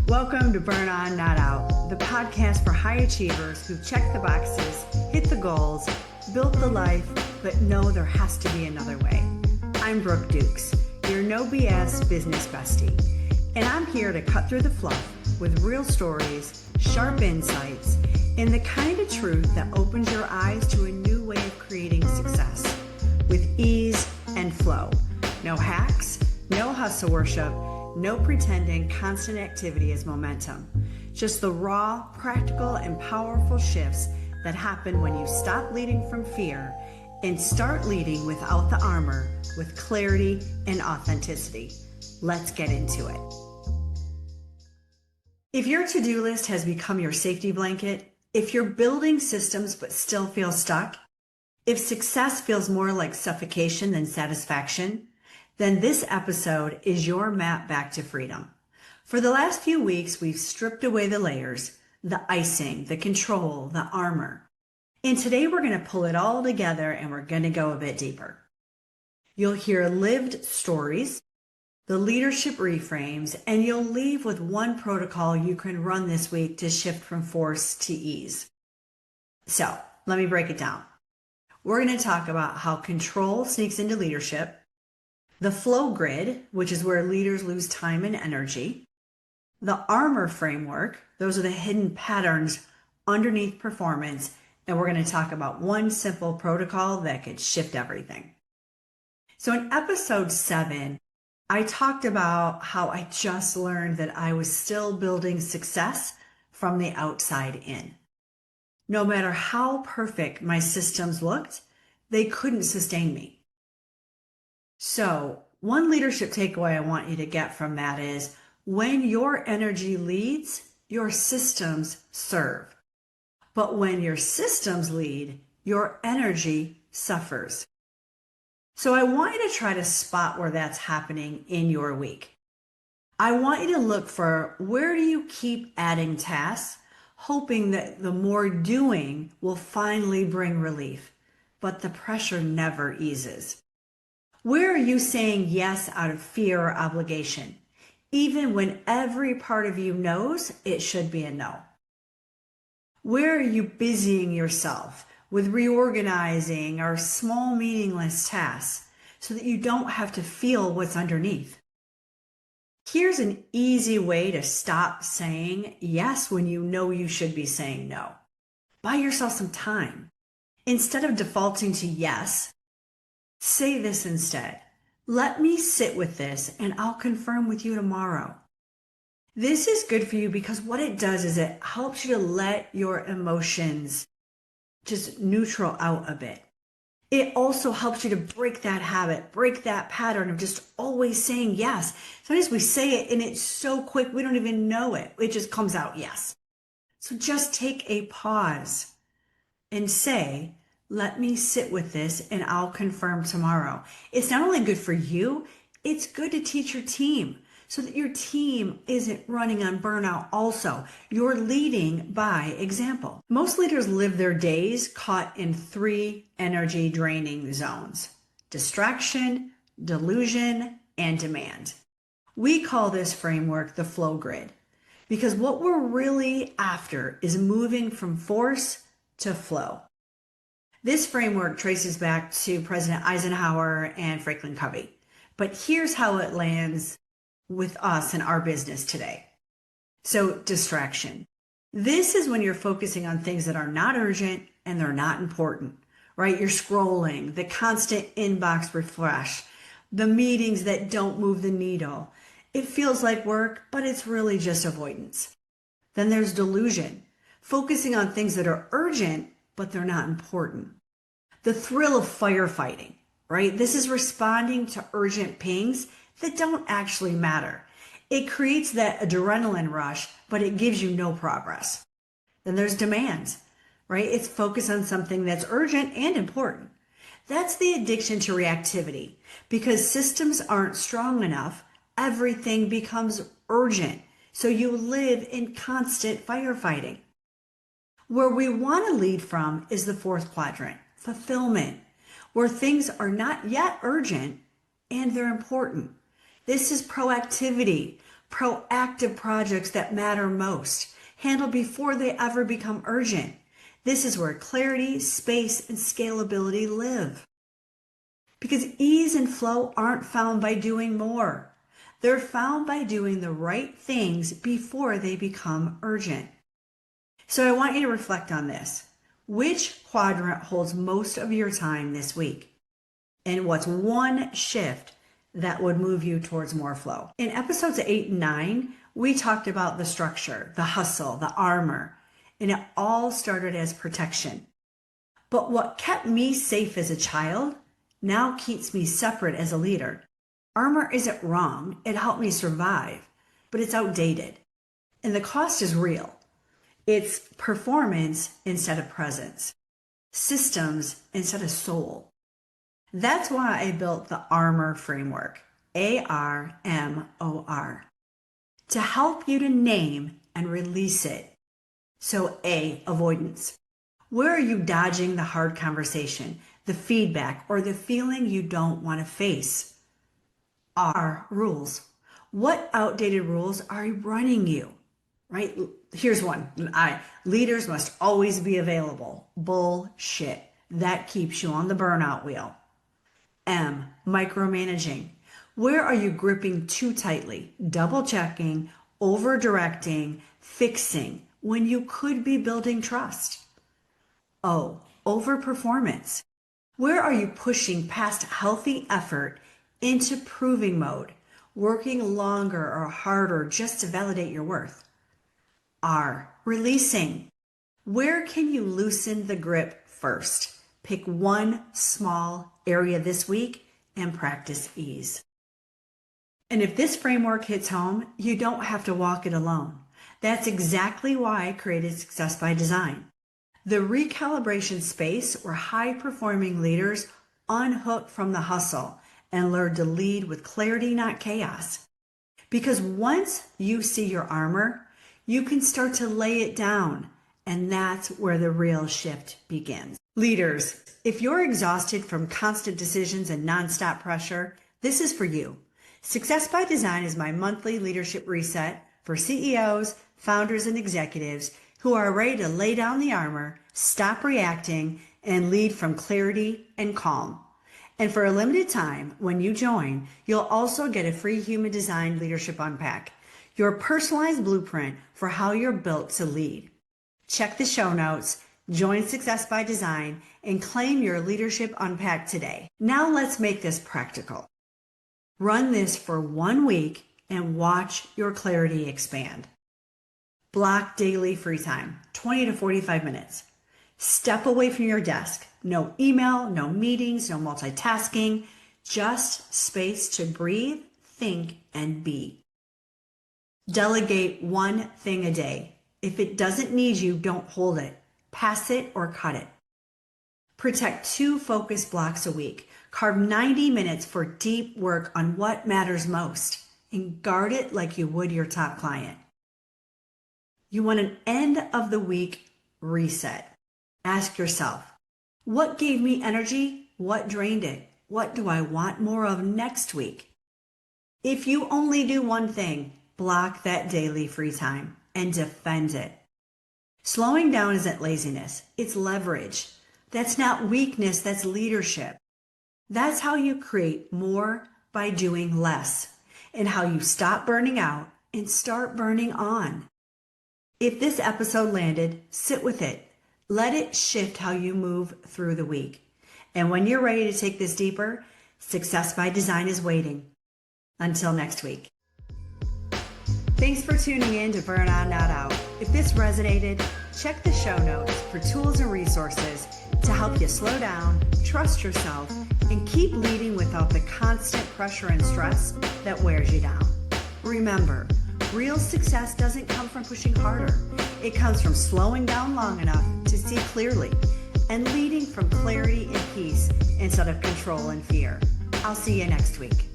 Welcome to Burn On, Not Out, the podcast for high achievers who check the boxes, hit the goals, built the life, but know there has to be another way. I'm Brooke Dukes, your no BS business bestie, and I'm here to cut through the fluff with real stories, sharp insights, and the kind of truth that opens your eyes to a new way of creating success with ease and flow. No hacks, no hustle worship, no pretending constant activity is momentum. Just the raw, practical, and powerful shifts that happen when you stop leading from fear and start leading without the armor, with clarity and authenticity. Let's get into it. If your to-do list has become your safety blanket, if you're building systems but still feel stuck, if success feels more like suffocation than satisfaction, then this episode is your map back to freedom. For the last few weeks, we've stripped away the layers, the icing, the control, the armor. And today we're going to pull it all together and we're going to go a bit deeper. You'll hear lived stories, the leadership reframes, and you'll leave with one protocol you can run this week to shift from force to ease. So let me break it down. We're going to talk about how control sneaks into leadership, the flow grid, which is where leaders lose time and energy, the A.R.M.O.R framework, those are the hidden patterns underneath performance, and we're going to talk about one simple protocol that could shift everything. So in episode 7, I talked about how I just learned that I was still building success from the outside in. No matter how perfect my systems looked, they couldn't sustain me. So one leadership takeaway I want you to get from that is when your energy leads, your systems serve. But when your systems lead, your energy suffers. So I want you to try to spot where that's happening in your week. I want you to look for where do you keep adding tasks, hoping that the more doing will finally bring relief, but the pressure never eases. Where are you saying yes out of fear or obligation, even when every part of you knows it should be a no? Where are you busying yourself with reorganizing or small meaningless tasks so that you don't have to feel what's underneath? Here's an easy way to stop saying yes when you know you should be saying no. Buy yourself some time. Instead of defaulting to yes, say this instead. Let me sit with this and I'll confirm with you tomorrow. This is good for you because what it does is it helps you to let your emotions just neutral out a bit. It also helps you to break that habit, break that pattern of just always saying yes. Sometimes we say it and it's so quick we don't even know it. It just comes out yes. So just take a pause and say, let me sit with this and I'll confirm tomorrow. It's not only good for you, it's good to teach your team so that your team isn't running on burnout also. You're leading by example. Most leaders live their days caught in 3 energy draining zones: distraction, delusion, and demand. We call this framework the flow grid because what we're really after is moving from force to flow. This framework traces back to President Eisenhower and Franklin Covey, but here's how it lands with us in our business today. So distraction. This is when you're focusing on things that are not urgent and they're not important, right? You're scrolling, the constant inbox refresh, the meetings that don't move the needle. It feels like work, but it's really just avoidance. Then there's delusion, focusing on things that are urgent but they're not important. The thrill of firefighting, right? This is responding to urgent pings that don't actually matter. It creates that adrenaline rush, but it gives you no progress. Then there's demands, right? It's focused on something that's urgent and important. That's the addiction to reactivity. Because systems aren't strong enough, everything becomes urgent. So you live in constant firefighting. Where we want to lead from is the 4th quadrant, fulfillment, where things are not yet urgent and they're important. This is proactivity, proactive projects that matter most, handled before they ever become urgent. This is where clarity, space, and scalability live. Because ease and flow aren't found by doing more. They're found by doing the right things before they become urgent. So I want you to reflect on this. Which quadrant holds most of your time this week? And what's one shift that would move you towards more flow? In episodes 8 and 9, we talked about the structure, the hustle, the armor, and it all started as protection. But what kept me safe as a child now keeps me separate as a leader. A.R.M.O.R isn't wrong. It helped me survive, but it's outdated. And the cost is real. It's performance instead of presence, systems instead of soul. That's why I built the A.R.M.O.R framework, A.R.M.O.R, to help you to name and release it. So A, avoidance. Where are you dodging the hard conversation, the feedback, or the feeling you don't want to face? R, rules. What outdated rules are running you? Right? Here's one. Leaders must always be available. Bullshit. That keeps you on the burnout wheel. M, micromanaging. Where are you gripping too tightly, double checking, over directing, fixing, when you could be building trust? O, overperformance. Where are you pushing past healthy effort into proving mode, working longer or harder just to validate your worth? R, releasing. Where can you loosen the grip first? Pick one small area this week and practice ease. And if this framework hits home, you don't have to walk it alone. That's exactly why I created Success by Design, the recalibration space where high-performing leaders unhook from the hustle and learn to lead with clarity, not chaos. Because once you see your armor, you can start to lay it down, and that's where the real shift begins. Leaders, if you're exhausted from constant decisions and nonstop pressure, this is for you. Success by Design is my monthly leadership reset for CEOs, founders, and executives who are ready to lay down the armor, stop reacting, and lead from clarity and calm. And for a limited time, when you join, you'll also get a free human design leadership unpack, your personalized blueprint for how you're built to lead. Check the show notes, join Success by Design, and claim your leadership unpack today. Now let's make this practical. Run this for 1 week and watch your clarity expand. Block daily free time, 20 to 45 minutes. Step away from your desk. No email, no meetings, no multitasking, just space to breathe, think, and be. Delegate one thing a day. If it doesn't need you, don't hold it. Pass it or cut it. Protect 2 focus blocks a week. Carve 90 minutes for deep work on what matters most, and guard it like you would your top client. You want an end of the week reset. Ask yourself, what gave me energy? What drained it? What do I want more of next week? If you only do one thing, block that daily free time and defend it. Slowing down isn't laziness, it's leverage. That's not weakness, that's leadership. That's how you create more by doing less, and how you stop burning out and start burning on. If this episode landed, sit with it. Let it shift how you move through the week. And when you're ready to take this deeper, Success by Design is waiting. Until next week. Thanks for tuning in to Burn On Not Out. If this resonated, check the show notes for tools and resources to help you slow down, trust yourself, and keep leading without the constant pressure and stress that wears you down. Remember, real success doesn't come from pushing harder. It comes from slowing down long enough to see clearly and leading from clarity and peace instead of control and fear. I'll see you next week.